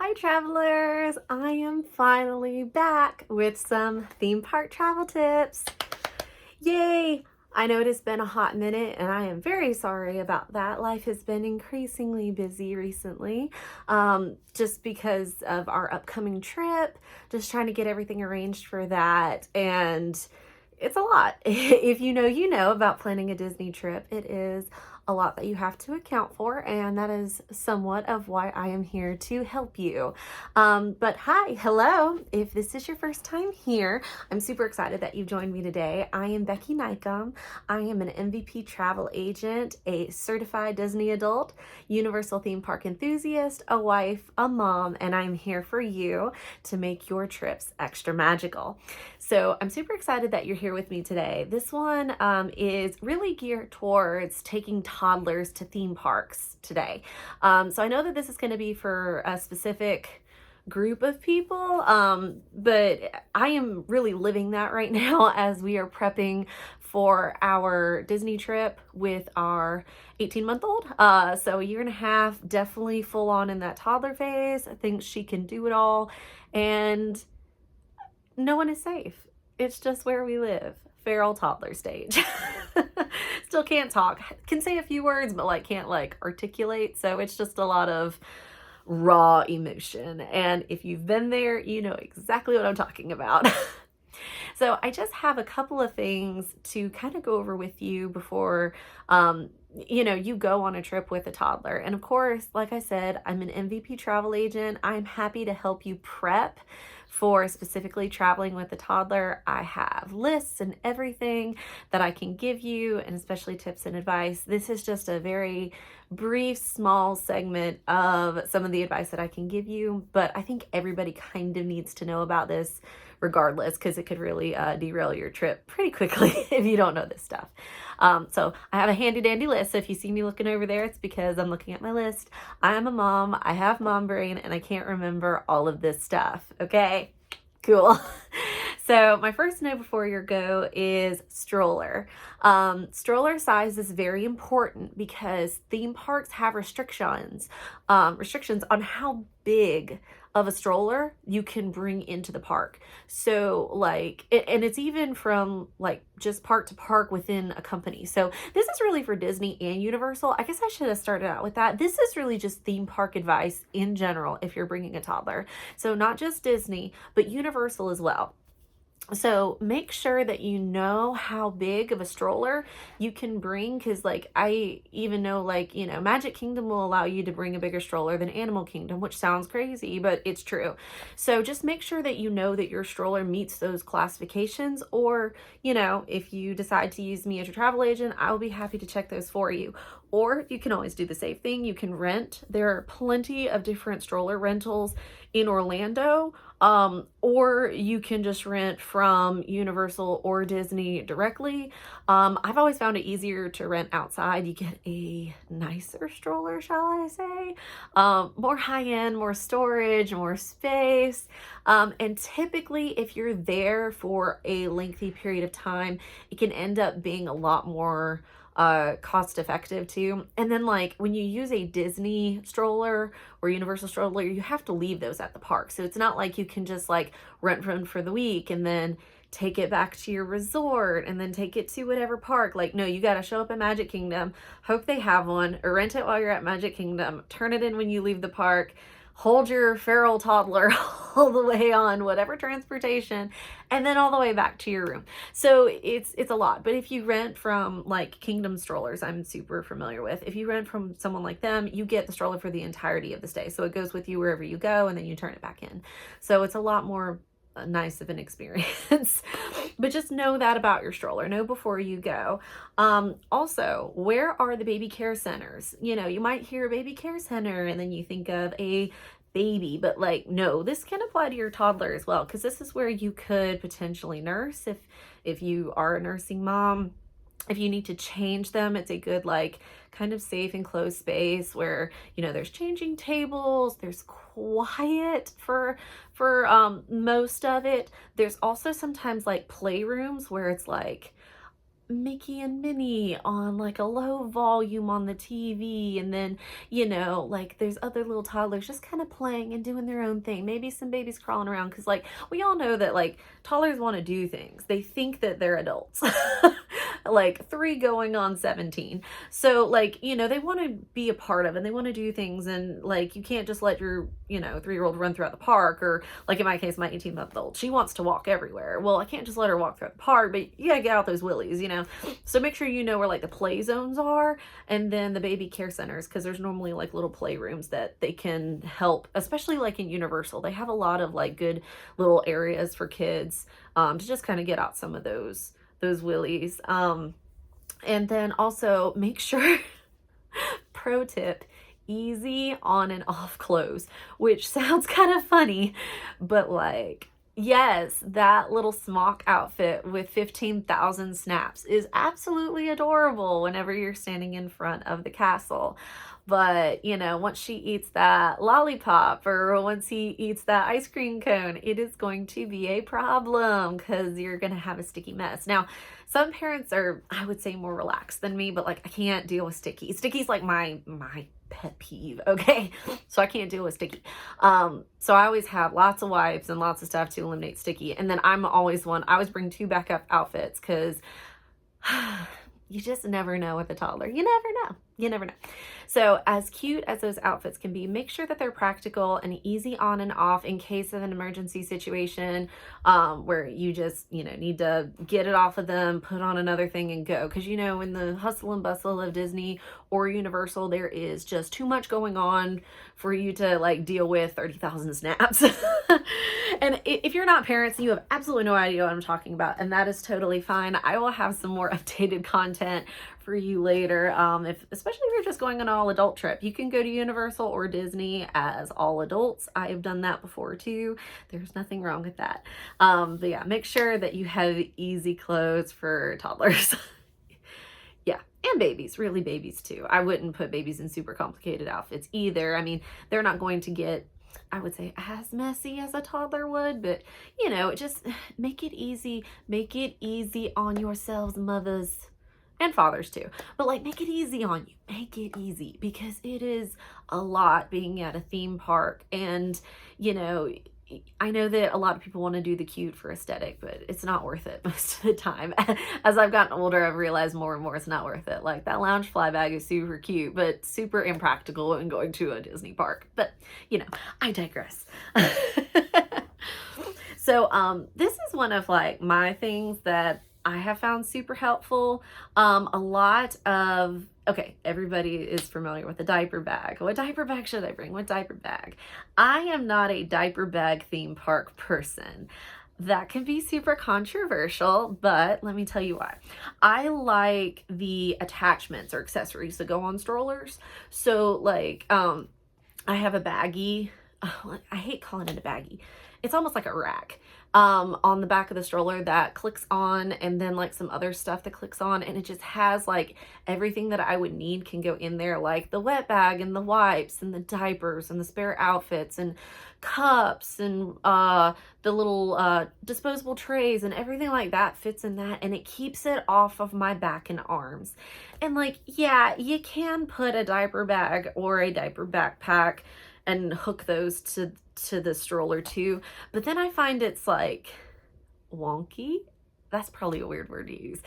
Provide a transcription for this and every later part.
Hi travelers! I am finally back with some theme park travel tips. Yay! I know it has been a hot minute and I am very sorry about that. Life has been increasingly busy recently, just because of our upcoming trip, just trying to get everything arranged for that, and it's a lot. If you know, you know about planning a Disney trip. It is a lot that you have to account for, and that is somewhat of why I am here to help you. But hi, hello. If this is your first time here, I'm super excited that you joined me today. I am b.nycum. I am an MVP travel agent, a certified Disney adult, Universal theme park enthusiast, a wife, a mom, and I'm here for you to make your trips extra magical. So I'm super excited that you're here with me today. This one is really geared towards taking toddlers to theme parks today. So I know that this is going to be for a specific group of people, but I am really living that right now as we are prepping for our Disney trip with our 18-month-old. So a year and a half, definitely full on in that toddler phase. I think she can do it all, and no one is safe. It's just where we live. Feral toddler stage. Still can't talk. Can say a few words, but can't articulate. So it's just a lot of raw emotion. And if you've been there, you know exactly what I'm talking about. So I just have a couple of things to kind of go over with you before you go on a trip with a toddler. And of course, like I said, I'm an MVP travel agent. I'm happy to help you prep for specifically traveling with a toddler. I have lists and everything that I can give you, and especially tips and advice. This is just a very brief, small segment of some of the advice that I can give you, but I think everybody kind of needs to know about this regardless, because it could really derail your trip pretty quickly if you don't know this stuff. So I have a handy dandy list. So if you see me looking over there, it's because I'm looking at my list. I am a mom, I have mom brain, and I can't remember all of this stuff. Okay, cool. So my first note before your go is stroller. Stroller size is very important because theme parks have restrictions on how big of a stroller you can bring into the park. So and it's even from just park to park within a company. So this is really for Disney and Universal. I guess I should have started out with that. This is really just theme park advice in general if you're bringing a toddler. So not just Disney, but Universal as well. So make sure that you know how big of a stroller you can bring, because I even know Magic Kingdom will allow you to bring a bigger stroller than Animal Kingdom, which sounds crazy, but it's true. So just make sure that you know that your stroller meets those classifications, or if you decide to use me as your travel agent, I will be happy to check those for you. Or you can always do the same thing. You can rent. There are plenty of different stroller rentals in Orlando, or you can just rent from Universal or Disney directly. I've always found it easier to rent outside. You get a nicer stroller, shall I say, more high-end, more storage, more space, and typically if you're there for a lengthy period of time, it can end up being a lot more cost effective too. And then when you use a Disney stroller or Universal stroller, you have to leave those at the park. So it's not like you can just rent one for the week and then take it back to your resort and then take it to whatever park. No, you got to show up at Magic Kingdom, hope they have one, or rent it while you're at Magic Kingdom, turn it in when you leave the park, hold your feral toddler all the way on whatever transportation, and then all the way back to your room. So it's a lot. But if you rent from Kingdom strollers, I'm super familiar with, if you rent from someone like them, you get the stroller for the entirety of the stay. So it goes with you wherever you go, and then you turn it back in. So it's a lot more nice of an experience. But just know that about your stroller. Know before you go. Also, where are the baby care centers? You might hear baby care center and then you think of a baby, but no, this can apply to your toddler as well, because this is where you could potentially nurse if you are a nursing mom. If you need to change them, it's a good kind of safe and closed space where there's changing tables, there's quiet for most of it. There's also sometimes playrooms where it's Mickey and Minnie on like a low volume on the TV, and then, you know, like there's other little toddlers just kind of playing and doing their own thing. Maybe some babies crawling around, because like we all know that like toddlers want to do things. They think that they're adults. Like 3 going on 17. So like, you know, they want to be a part of, and they want to do things, and like you can't just let your, you know, 3-year-old run throughout the park, or like in my case, my 18-month-old, she wants to walk everywhere. Well, I can't just let her walk throughout the park, but you gotta get out those willies, you know. So make sure you know where like the play zones are, and then the baby care centers, because there's normally like little playrooms that they can help, especially like in Universal. They have a lot of like good little areas for kids to just kind of get out some of those willies. And then also make sure, pro tip, easy on and off clothes, which sounds kind of funny, but like, yes, that little smock outfit with 15,000 snaps is absolutely adorable whenever you're standing in front of the castle. But, you know, once she eats that lollipop, or once he eats that ice cream cone, it is going to be a problem, because you're going to have a sticky mess. Now, some parents are, I would say, more relaxed than me, but like I can't deal with sticky. Sticky's like my pet peeve, okay? So I can't deal with sticky. So I always have lots of wipes and lots of stuff to eliminate sticky. And then I'm always one, I always bring 2 backup outfits, because you just never know with a toddler. You never know. You never know. So as cute as those outfits can be, make sure that they're practical and easy on and off in case of an emergency situation, where you just, you know, need to get it off of them, put on another thing and go. Because, you know, in the hustle and bustle of Disney or Universal, there is just too much going on for you to like deal with 30,000 snaps. And if you're not parents, you have absolutely no idea what I'm talking about, and that is totally fine. I will have some more updated content for you later. Especially if you're just going on an all adult trip, you can go to Universal or Disney as all adults. I have done that before too. There's nothing wrong with that. But yeah, make sure that you have easy clothes for toddlers. Yeah, and babies, really babies too. I wouldn't put babies in super complicated outfits either. I mean, they're not going to get, I would say, as messy as a toddler would, but you know, just make it easy. Make it easy on yourselves, mothers. And fathers too, but like make it easy on you. Make it easy, because it is a lot being at a theme park. And you know, I know that a lot of people want to do the cute for aesthetic, but it's not worth it most of the time. As I've gotten older, I've realized more and more it's not worth it. Like that lounge fly bag is super cute, but super impractical when going to a Disney park. But you know, I digress. So this is one of like my things that I have found super helpful. A lot of, okay, everybody is familiar with a diaper bag. What diaper bag should I bring? What diaper bag? I am not a diaper bag theme park person. That can be super controversial, but let me tell you why. I like the attachments or accessories that go on strollers. So like, I have a baggie. Oh, I hate calling it a baggie. It's almost like a rack on the back of the stroller that clicks on, and then like some other stuff that clicks on, and it just has like everything that I would need can go in there, like the wet bag and the wipes and the diapers and the spare outfits and cups and the little disposable trays, and everything like that fits in that, and it keeps it off of my back and arms. And like, yeah, you can put a diaper bag or a diaper backpack and hook those to the stroller too, but then I find it's like wonky. That's probably a weird word to use.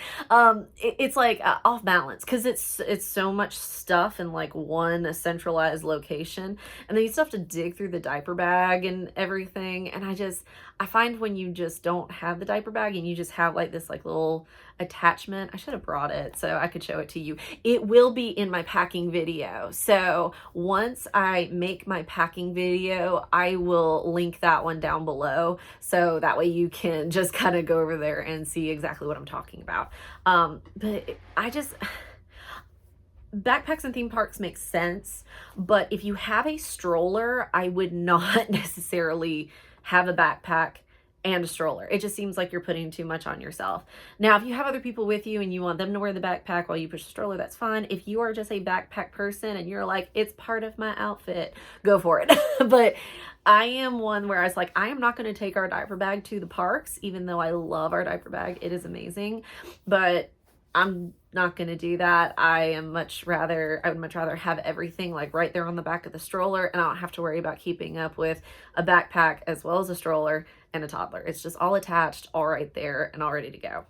It's like off balance, because it's so much stuff in like one centralized location, and then you still have to dig through the diaper bag and everything. And I find when you just don't have the diaper bag and you just have like this like little attachment, I should have brought it so I could show it to you. It will be in my packing video. So once I make my packing video, I will link that one down below, so that way you can just kind of go over there and see exactly what I'm talking about. But backpacks and theme parks make sense, but if you have a stroller, I would not necessarily have a backpack and a stroller. It just seems like you're putting too much on yourself. Now, if you have other people with you and you want them to wear the backpack while you push the stroller, that's fine. If you are just a backpack person and you're like, it's part of my outfit, go for it. But I am one where I was like, I am not going to take our diaper bag to the parks, even though I love our diaper bag. It is amazing. But I'm not going to do that. I would much rather have everything like right there on the back of the stroller, and I don't have to worry about keeping up with a backpack as well as a stroller and a toddler. It's just all attached, all right there, and all ready to go.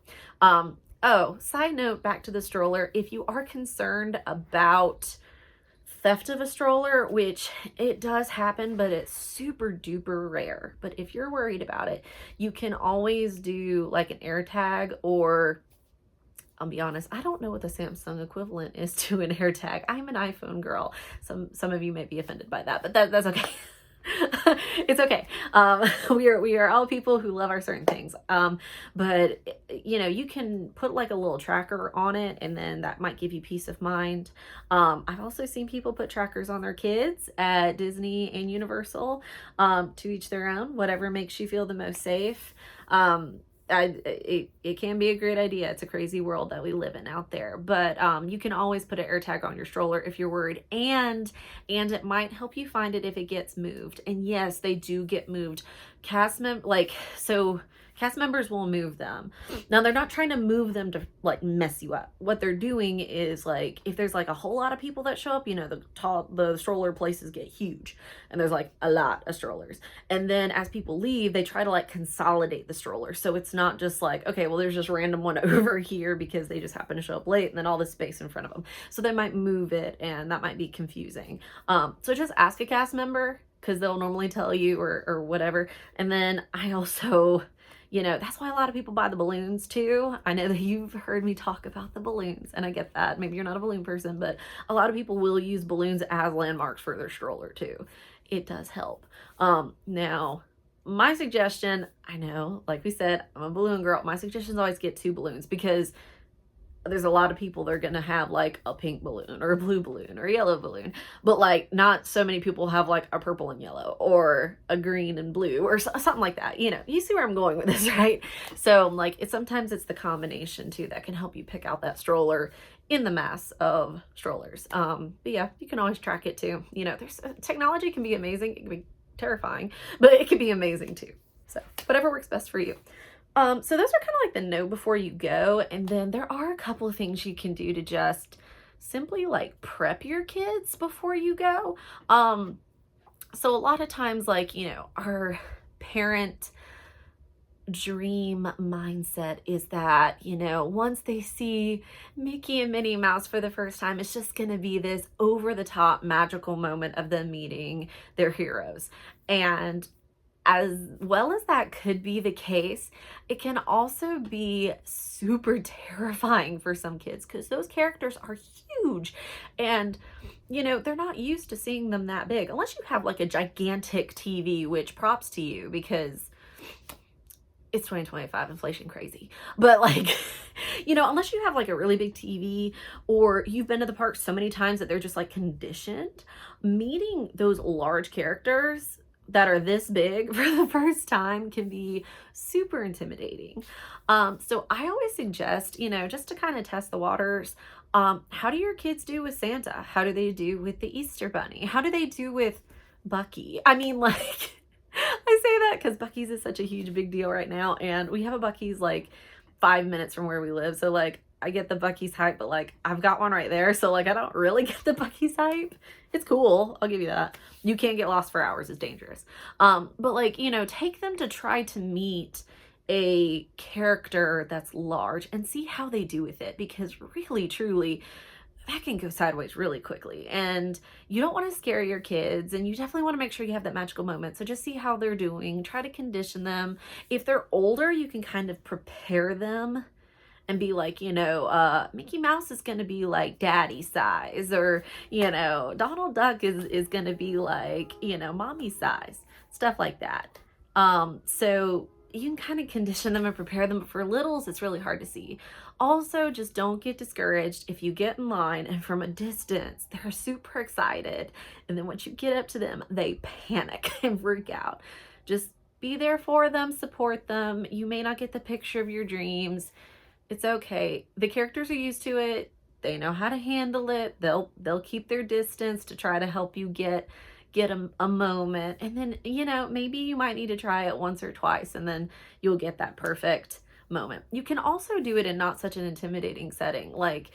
Oh, side note, back to the stroller. If you are concerned about theft of a stroller, which it does happen, but it's super duper rare. But if you're worried about it, you can always do like an AirTag, or I'll be honest, I don't know what the Samsung equivalent is to an AirTag. I'm an iPhone girl. Some of you may be offended by that, but that's okay. It's okay. We are all people who love our certain things. But you know, you can put like a little tracker on it, and then that might give you peace of mind. I've also seen people put trackers on their kids at Disney and Universal. To each their own, whatever makes you feel the most safe. It can be a great idea. It's a crazy world that we live in out there, but you can always put an AirTag on your stroller if you're worried, and it might help you find it if it gets moved. And yes, they do get moved. Cast members will move them. Now, they're not trying to move them to like mess you up. What they're doing is, like, if there's like a whole lot of people that show up, you know, the stroller places get huge, and there's like a lot of strollers. And then as people leave, they try to like consolidate the stroller. So it's not just like, okay, well, there's just random one over here because they just happen to show up late, and then all this space in front of them. So they might move it, and that might be confusing. So just ask a cast member, because they'll normally tell you, or whatever. And then I also, you know, that's why a lot of people buy the balloons too. I know that you've heard me talk about the balloons, and I get that. Maybe you're not a balloon person, but a lot of people will use balloons as landmarks for their stroller too. It does help. Now, my suggestion, I know, like we said, I'm a balloon girl. My suggestion is always get 2 balloons, because there's a lot of people that are going to have like a pink balloon or a blue balloon or a yellow balloon, but like not so many people have like a purple and yellow or a green and blue or something like that. You know, you see where I'm going with this, right? So like, sometimes it's the combination too that can help you pick out that stroller in the mass of strollers. But yeah, you can always track it too. You know, there's technology can be amazing. It can be terrifying, but it can be amazing too. So whatever works best for you. So those are kind of like the know before you go. And then there are a couple of things you can do to just simply like prep your kids before you go. So a lot of times, like, you know, our parent dream mindset is that, you know, once they see Mickey and Minnie Mouse for the first time, it's just going to be this over the top magical moment of them meeting their heroes. And as well as that could be the case, it can also be super terrifying for some kids, because those characters are huge, and you know, they're not used to seeing them that big, unless you have like a gigantic TV, which props to you, because it's 2025, inflation crazy. But like, you know, unless you have like a really big TV, or you've been to the park so many times that they're just like conditioned, meeting those large characters that are this big for the first time can be super intimidating. So I always suggest, you know, just to kind of test the waters, how do your kids do with Santa? How do they do with the Easter Bunny? How do they do with Bucky? I mean, like, I say that because Buc-ee's is such a huge big deal right now, and we have a Buc-ee's like 5 minutes from where we live. So like, I get the Buc-ee's hype, but like, I've got one right there. So like, I don't really get the Buc-ee's hype. It's cool, I'll give you that. You can't get lost for hours, it's dangerous. But like, you know, take them to try to meet a character that's large and see how they do with it, because really, truly, that can go sideways really quickly, and you don't want to scare your kids, and you definitely want to make sure you have that magical moment. So just see how they're doing, try to condition them. If they're older, you can kind of prepare them and be like, you know, Mickey Mouse is going to be like daddy size, or, you know, Donald Duck is going to be like, you know, mommy size, stuff like that. So you can kind of condition them and prepare them. But for littles, it's really hard to see. Also, just don't get discouraged if you get in line and from a distance, they're super excited. And then once you get up to them, they panic and freak out. Just be there for them, support them. You may not get the picture of your dreams. It's okay. The characters are used to it. They know how to handle it. They'll keep their distance to try to help you get a moment. And then, you know, maybe you might need to try it once or twice, and then you'll get that perfect moment. You can also do it in not such an intimidating setting. Like,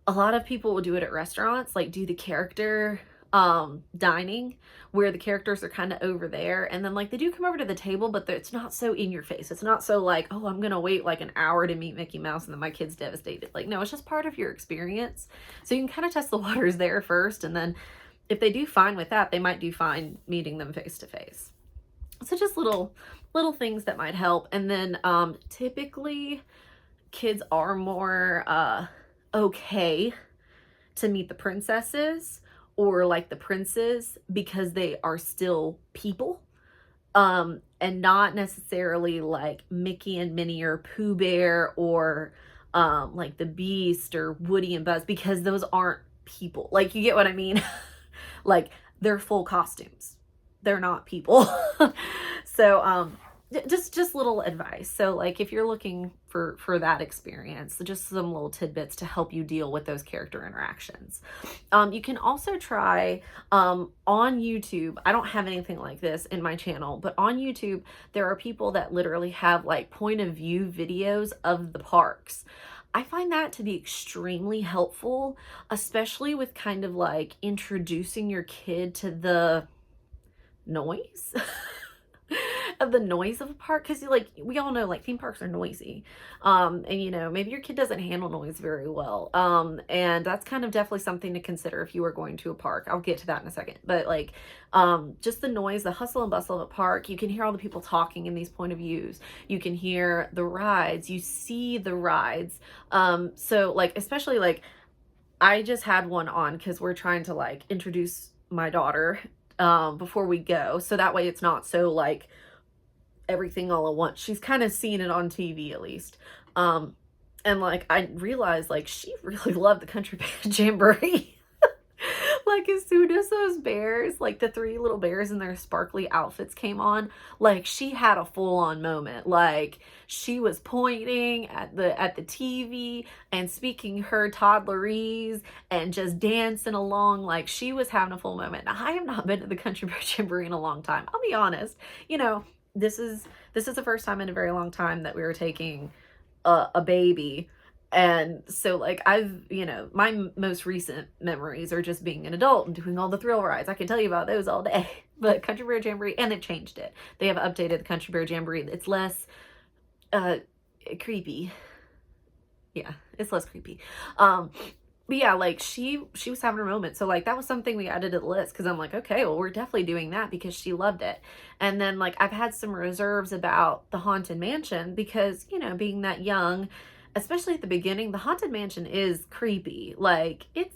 a lot of people will do it at restaurants, like do the character dining, where the characters are kind of over there, and then like they do come over to the table, but it's not so in your face. It's not so like, oh, I'm gonna wait like an hour to meet Mickey Mouse and then my kid's devastated. Like, no, it's just part of your experience. So you can kind of test the waters there first, and then if they do fine with that, they might do fine meeting them face to face. So just little things that might help. And then typically kids are more okay to meet the princesses or like the princes because they are still people, and not necessarily like Mickey and Minnie or Pooh Bear or like the Beast or Woody and Buzz, because those aren't people. Like, you get what I mean? Like, they're full costumes, they're not people. So just little advice. So like, if you're looking for that experience, just some little tidbits to help you deal with those character interactions. You can also try on YouTube. I don't have anything like this in my channel, but on YouTube there are people that literally have like point of view videos of the parks. I find that to be extremely helpful, especially with kind of like introducing your kid to the noise of the noise of a park, because like we all know like theme parks are noisy, and you know, maybe your kid doesn't handle noise very well, and that's kind of definitely something to consider if you are going to a park. I'll get to that in a second, but like just the noise, the hustle and bustle of a park. You can hear all the people talking in these point of views, you can hear the rides, you see the rides, so like, especially like I just had one on because we're trying to like introduce my daughter before we go, so that way it's not so like everything all at once. She's kind of seen it on TV at least, and like I realized like she really loved the Country Bear Jamboree. Like, as soon as those bears, like the three little bears in their sparkly outfits came on, like she had a full-on moment. Like, she was pointing at the TV and speaking her toddlerese and just dancing along. Like, she was having a full moment. Now, I have not been to the Country Bear Jamboree in a long time, I'll be honest. You know, this is the first time in a very long time that we were taking a baby. And so like I've, you know, my most recent memories are just being an adult and doing all the thrill rides. I can tell you about those all day. But Country Bear Jamboree, and they've changed it. They have updated the Country Bear Jamboree. It's less creepy. Yeah, it's less creepy. But yeah, like she was having her moment. So like that was something we added to the list, because I'm like, okay, well, we're definitely doing that because she loved it. And then like I've had some reserves about the Haunted Mansion because, you know, being that young, especially at the beginning, the Haunted Mansion is creepy. Like, it's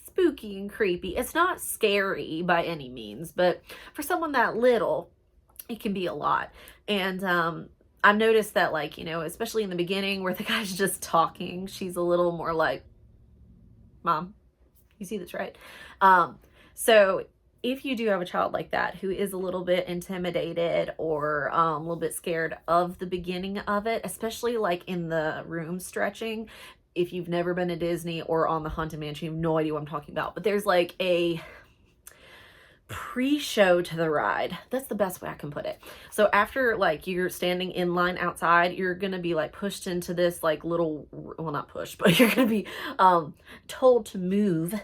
spooky and creepy. It's not scary by any means, but for someone that little, it can be a lot. And I've noticed that, like, you know, especially in the beginning where the guy's just talking, she's a little more like, Mom, you see this, right? So if you do have a child like that who is a little bit intimidated or a little bit scared of the beginning of it, especially like in the room stretching, if you've never been to Disney or on the Haunted Mansion, you have no idea what I'm talking about. But there's like a pre-show to the ride. That's the best way I can put it. So after like you're standing in line outside, you're gonna be like pushed into this like little, well, not pushed, but you're gonna be told to move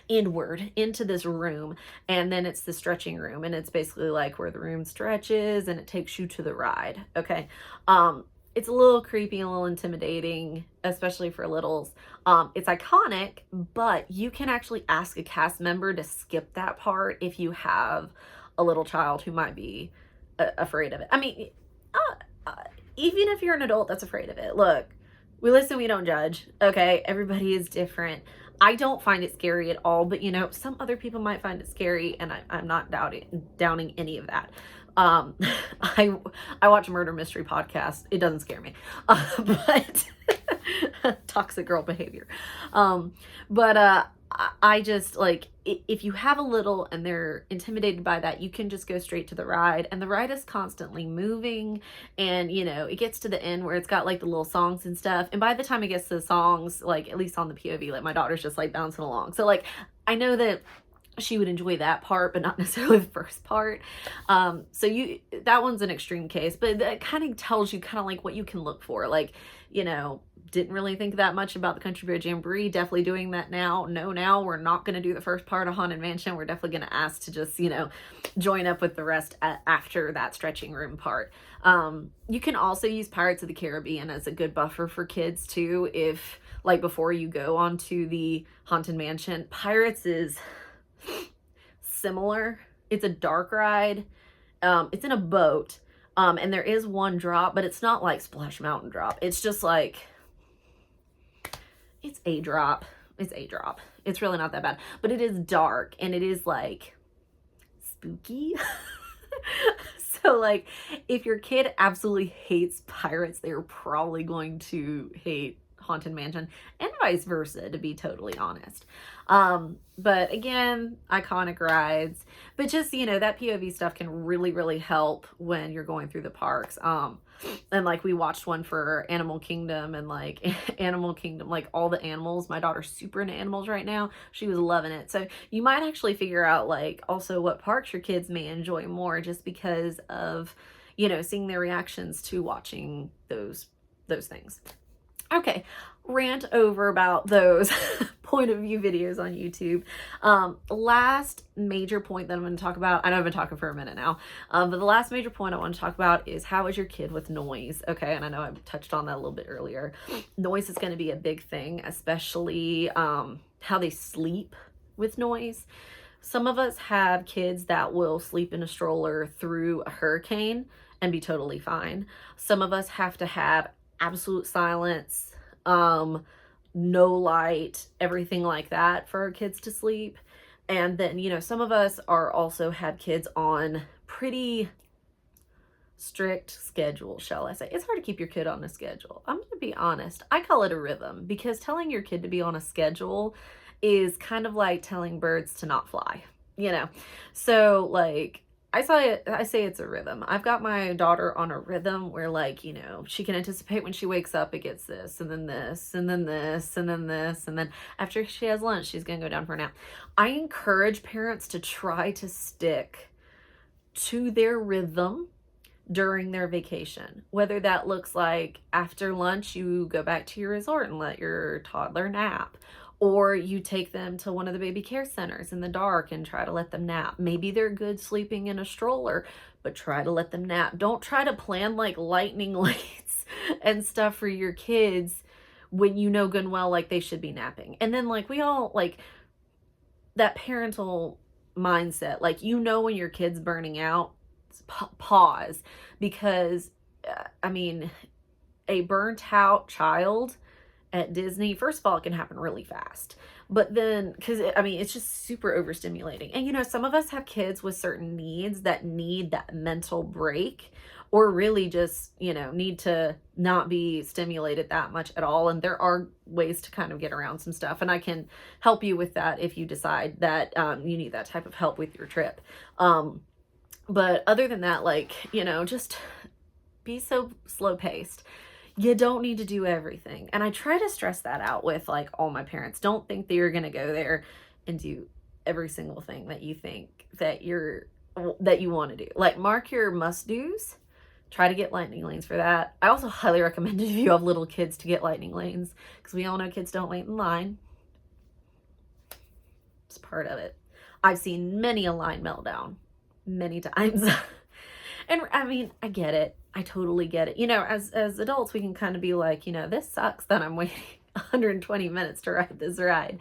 inward into this room, and then it's the stretching room, and it's basically like where the room stretches and it takes you to the ride. Okay. It's a little creepy and a little intimidating, especially for littles. It's iconic, but you can actually ask a cast member to skip that part if you have a little child who might be afraid of it. I mean, even if you're an adult that's afraid of it, look, we listen, we don't judge. Okay, everybody is different. I don't find it scary at all, but you know, some other people might find it scary, and I'm not downing any of that. I watch murder mystery podcasts. It doesn't scare me, but toxic girl behavior. I just like, if you have a little and they're intimidated by that, you can just go straight to the ride, and the ride is constantly moving, and you know, it gets to the end where it's got like the little songs and stuff, and by the time it gets to the songs, like at least on the POV, like my daughter's just like bouncing along. So like I know that she would enjoy that part, but not necessarily the first part. So that one's an extreme case, but that kind of tells you kind of like what you can look for. Like, you know, didn't really think that much about the Country Bear Jamboree. Definitely doing that now. No, now we're not going to do the first part of Haunted Mansion. We're definitely going to ask to just, you know, join up with the rest after that stretching room part. You can also use Pirates of the Caribbean as a good buffer for kids too. If like before you go onto the Haunted Mansion, Pirates is similar. It's a dark ride. It's in a boat. And there is one drop, but it's not like Splash Mountain drop. It's just like, it's a drop. It's a drop. It's really not that bad, but it is dark and it is like spooky. So like if your kid absolutely hates pirates, they're probably going to hate Haunted Mansion, and vice versa, to be totally honest. But again, iconic rides, but just, you know, that POV stuff can really, really help when you're going through the parks. And like we watched one for Animal Kingdom, and like Animal Kingdom, like all the animals, my daughter's super into animals right now. She was loving it. So you might actually figure out like also what parks your kids may enjoy more, just because of, you know, seeing their reactions to watching those things. Okay, rant over about those point of view videos on YouTube. Last major point that I'm going to talk about, I know I've been talking for a minute now, but the last major point I want to talk about is how is your kid with noise? Okay, and I know I touched on that a little bit earlier. Noise is going to be a big thing, especially how they sleep with noise. Some of us have kids that will sleep in a stroller through a hurricane and be totally fine. Some of us have to have absolute silence, no light, everything like that for our kids to sleep. And then, you know, some of us are also have kids on pretty strict schedule, shall I say. It's hard to keep your kid on a schedule. I'm going to be honest. I call it a rhythm, because telling your kid to be on a schedule is kind of like telling birds to not fly, you know? So like, I say it's a rhythm. I've got my daughter on a rhythm where, like, you know, she can anticipate when she wakes up, it gets this, and then this, and then this, and then this, and then after she has lunch, she's going to go down for a nap. I encourage parents to try to stick to their rhythm during their vacation. Whether that looks like after lunch, you go back to your resort and let your toddler nap, or you take them to one of the baby care centers in the dark and try to let them nap. Maybe they're good sleeping in a stroller, but try to let them nap. Don't try to plan like lightning lights and stuff for your kids when you know good and well like they should be napping. And then like we all like that parental mindset, like, you know, when your kid's burning out, pause, because I mean, a burnt out child at Disney, first of all, it can happen really fast, but then, because I mean, it's just super overstimulating. And you know, some of us have kids with certain needs that need that mental break, or really just, you know, need to not be stimulated that much at all. And there are ways to kind of get around some stuff, and I can help you with that if you decide that you need that type of help with your trip. But other than that, like, you know, just be so slow paced. You don't need to do everything. And I try to stress that out with like all my parents. Don't think that you're going to go there and do every single thing that you think that you want to do. Like, mark your must-dos. Try to get lightning lanes for that. I also highly recommend, if you have little kids, to get lightning lanes, because we all know kids don't wait in line. It's part of it. I've seen many a line meltdown many times. And I mean, I get it. I totally get it. You know, as adults, we can kind of be like, you know, this sucks that I'm waiting 120 minutes to ride this ride.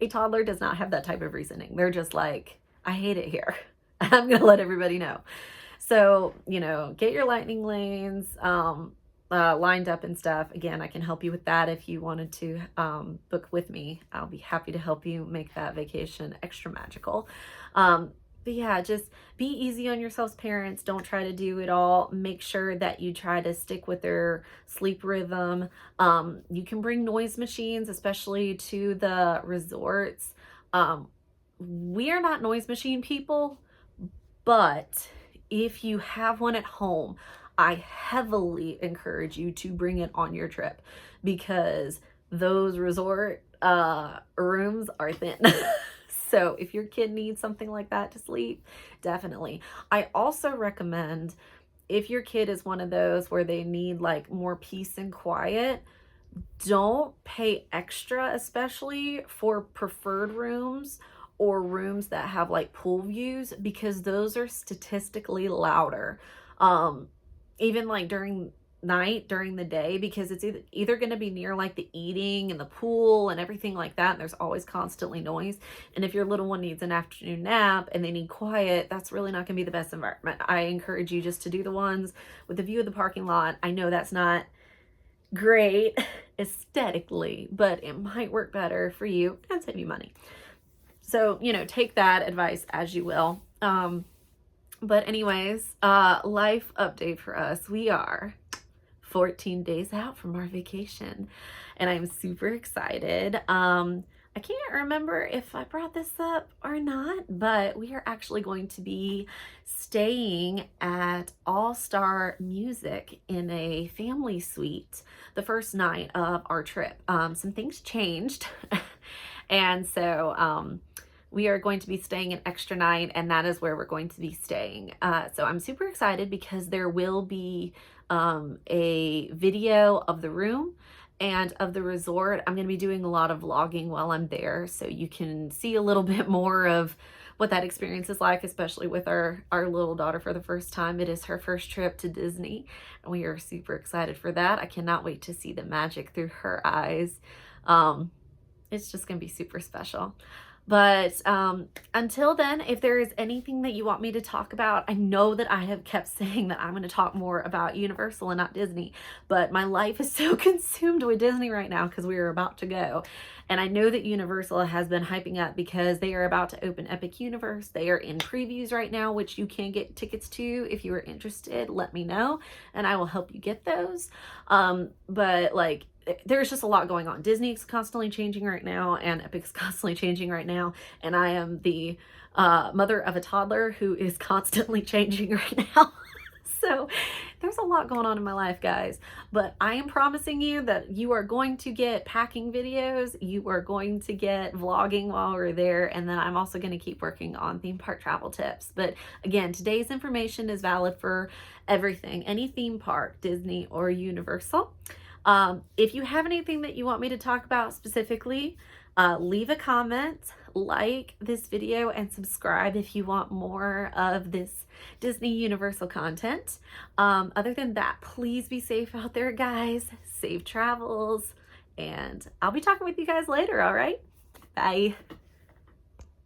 A toddler does not have that type of reasoning. They're just like, I hate it here. I'm going to let everybody know. So, you know, get your lightning lanes lined up and stuff. Again, I can help you with that if you wanted to book with me. I'll be happy to help you make that vacation extra magical. But yeah, just be easy on yourselves, parents. Don't try to do it all. Make sure that you try to stick with their sleep rhythm. You can bring noise machines, especially to the resorts. We are not noise machine people, but if you have one at home, I heavily encourage you to bring it on your trip, because those resort rooms are thin. So if your kid needs something like that to sleep, definitely. I also recommend, if your kid is one of those where they need like more peace and quiet, don't pay extra, especially for preferred rooms or rooms that have like pool views, because those are statistically louder. Um, Even like during during the day, because it's either going to be near like the eating and the pool and everything like that, and there's always constantly noise. And if your little one needs an afternoon nap and they need quiet, that's really not going to be the best environment. I encourage you just to do the ones with the view of the parking lot. I know that's not great aesthetically, but it might work better for you and save you money. So, take that advice as you will. But anyways, life update for us. We are 14 days out from our vacation, and I'm super excited. I can't remember if I brought this up or not, but we are actually going to be staying at All Star Music in a family suite the first night of our trip. Some things changed, and so we are going to be staying an extra night, and that is where we're going to be staying. So I'm super excited because there will be a video of the room and of the resort. I'm going to be doing a lot of vlogging while I'm there, so you can see a little bit more of what that experience is like, especially with our little daughter for the first time. It is her first trip to Disney, and we are super excited for that. I cannot wait to see the magic through her eyes. It's just going to be super special. But until then, if there is anything that you want me to talk about, I know that I have kept saying that I'm going to talk more about Universal and not Disney, but my life is so consumed with Disney right now because we are about to go. And I know that Universal has been hyping up because they are about to open Epic Universe. They are in previews right now, which you can get tickets to. If you are interested, let me know and I will help you get those. But like, there's just a lot going on. Disney's constantly changing right now, and Epic's constantly changing right now. And I am the mother of a toddler who is constantly changing right now. So there's a lot going on in my life, guys. But I am promising you that you are going to get packing videos. You are going to get vlogging while we're there. And then I'm also going to keep working on theme park travel tips. But again, today's information is valid for everything, any theme park, Disney or Universal. If you have anything that you want me to talk about specifically, leave a comment, like this video, and subscribe if you want more of this Disney Universal content. Other than that, please be safe out there, guys. Safe travels, and I'll be talking with you guys later, all right? Bye.